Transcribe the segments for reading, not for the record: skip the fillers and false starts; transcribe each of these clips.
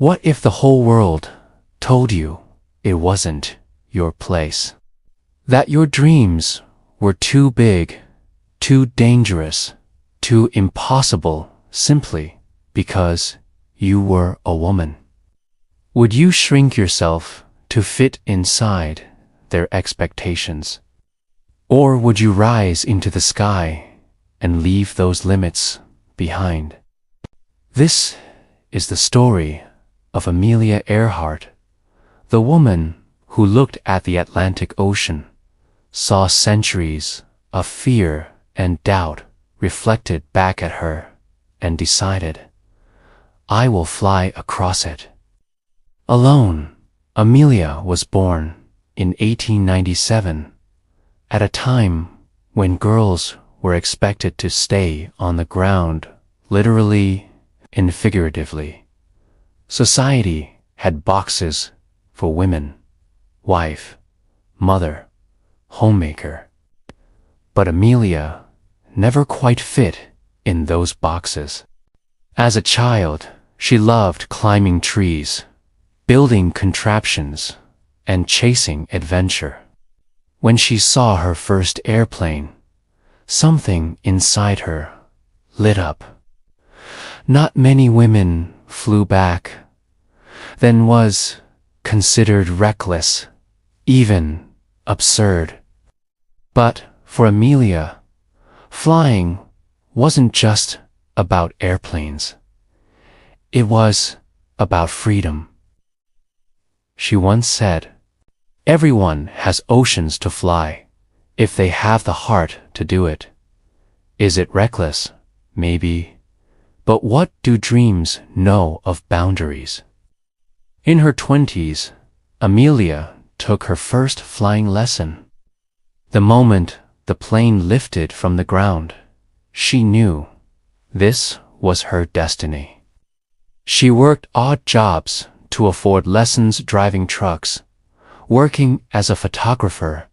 What if the whole world told you it wasn't your place? That your dreams were too big, too dangerous, too impossible simply because you were a woman? Would you shrink yourself to fit inside their expectations? Or would you rise into the sky and leave those limits behind? This is the story of Amelia Earhart, the woman who looked at the Atlantic Ocean, saw centuries of fear and doubt reflected back at her, and decided, I will fly across it. Alone, Amelia was born in 1897, at a time when girls were expected to stay on the ground, literally and figuratively. Society had boxes for women, wife, mother, homemaker. But Amelia never quite fit in those boxes. As a child, she loved climbing trees, building contraptions, and chasing adventure. When she saw her first airplane, something inside her lit up. Not many women flew back, then was considered reckless, even absurd. But for Amelia, flying wasn't just about airplanes. It was about freedom. She once said, everyone has oceans to fly, if they have the heart to do it. Is it reckless? Maybe. But what do dreams know of boundaries? In her 20s, Amelia took her first flying lesson. The moment the plane lifted from the ground, she knew this was her destiny. She worked odd jobs to afford lessons driving trucks, working as a photographer,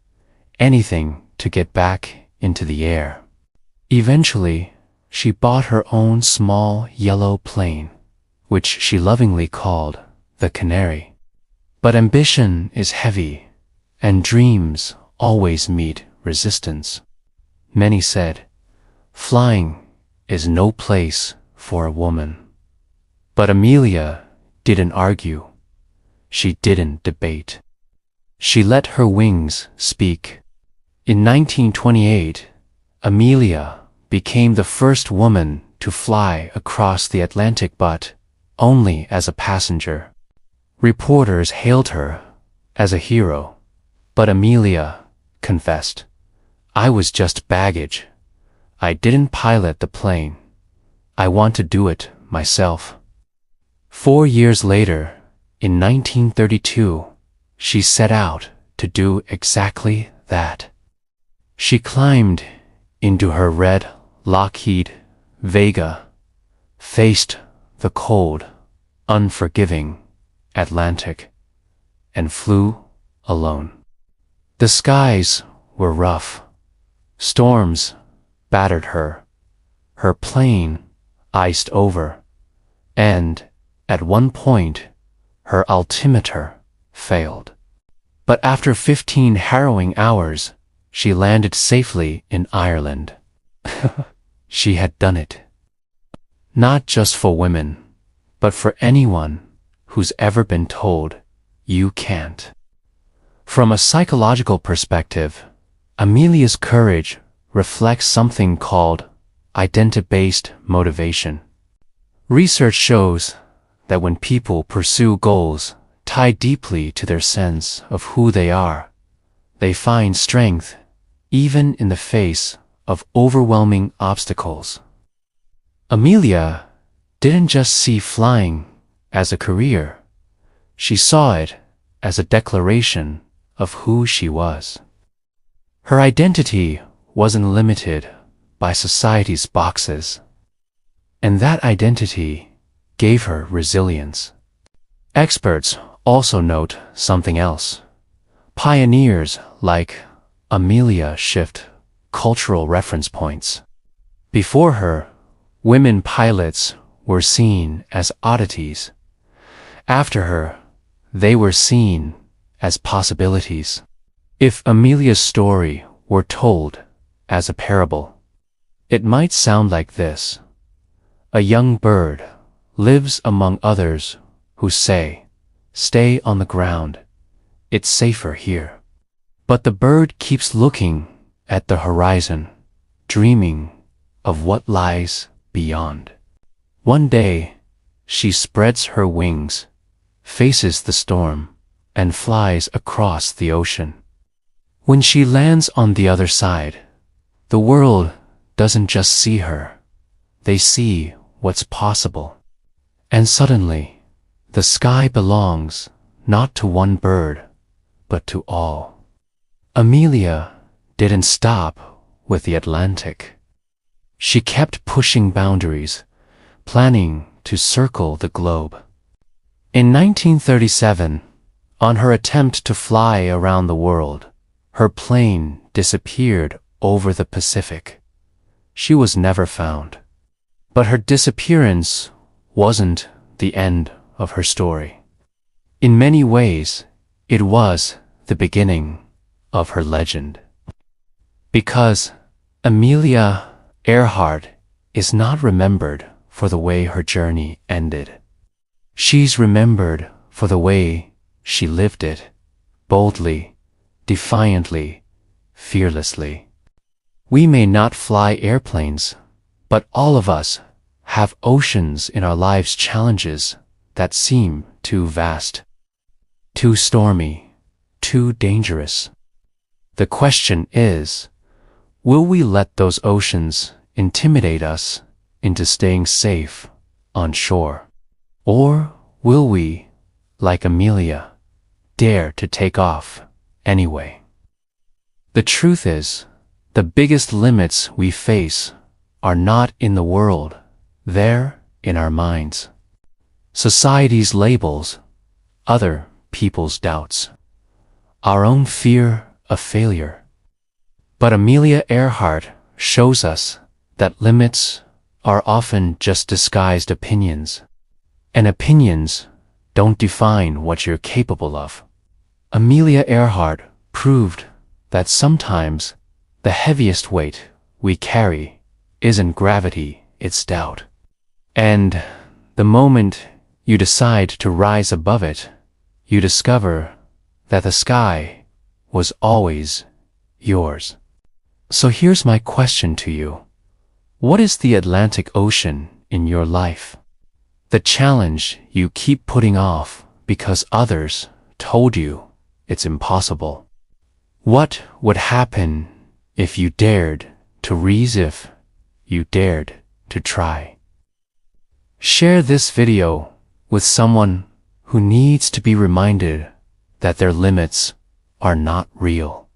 anything to get back into the air. Eventually, she bought her own small yellow plane, which she lovingly called the Canary. But ambition is heavy, and dreams always meet resistance. Many said, flying is no place for a woman. But Amelia didn't argue. She didn't debate. She let her wings speak. In 1928, Amelia became the first woman to fly across the Atlantic, but only as a passenger. Reporters hailed her as a hero, but Amelia confessed, I was just baggage. I didn't pilot the plane. I want to do it myself. 4 years later, in 1932, she set out to do exactly that. She climbed into her red Lockheed Vega, faced the cold, unforgiving Atlantic, and flew alone. The skies were rough. Storms battered her. Her plane iced over, and at one point, her altimeter failed. But after 15 harrowing hours, she landed safely in Ireland. She had done it. Not just for women, but for anyone who's ever been told you can't. From a psychological perspective, Amelia's courage reflects something called identity-based motivation. Research shows that when people pursue goals tied deeply to their sense of who they are, they find strength even in the face of overwhelming obstacles. Amelia didn't just see flying as a career. She saw it as a declaration of who she was. Her identity wasn't limited by society's boxes, and that identity gave her resilience. Experts also note something else. Pioneers like Amelia shift cultural reference points. Before her, women pilots were seen as oddities, After her, they were seen as possibilities. If Amelia's story were told as a parable, it might sound like this. A young bird lives among others who say, "Stay on the ground, it's safer here." But the bird keeps looking at the horizon, dreaming of what lies beyond. One day, she spreads her wings, faces the storm, and flies across the ocean. When she lands on the other side, the world doesn't just see her, they see what's possible. And suddenly, the sky belongs not to one bird, but to all. Amelia didn't stop with the Atlantic. She kept pushing boundaries, planning to circle the globe. In 1937, on her attempt to fly around the world, her plane disappeared over the Pacific. She was never found. But her disappearance wasn't the end of her story. In many ways, it was the beginning of her legend. Because Amelia Earhart is not remembered for the way her journey ended. She's remembered for the way she lived it, boldly, defiantly, fearlessly. We may not fly airplanes, but all of us have oceans in our lives, challenges that seem too vast, too stormy, too dangerous. The question is, will we let those oceans intimidate us into staying safe on shore? Or will we, like Amelia, dare to take off anyway? The truth is, the biggest limits we face are not in the world, they're in our minds. Society's labels, other people's doubts, our own fear of failure. But Amelia Earhart shows us that limits are often just disguised opinions, and opinions don't define what you're capable of. Amelia Earhart proved that sometimes the heaviest weight we carry isn't gravity, it's doubt. And the moment you decide to rise above it, you discover that the sky was always yours. So here's my question to you. What is the Atlantic Ocean in your life? The challenge you keep putting off because others told you it's impossible. What would happen if you dared to rise, if you dared to try? Share this video with someone who needs to be reminded that their limits are not real.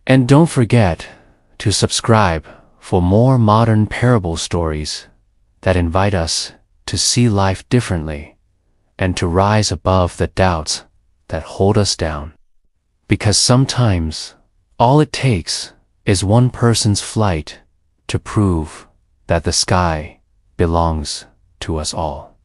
And don't forget to subscribe for more modern parable stories that invite us to see life differently and to rise above the doubts that hold us down. Because sometimes all it takes is one person's flight to prove that the sky belongs to us all.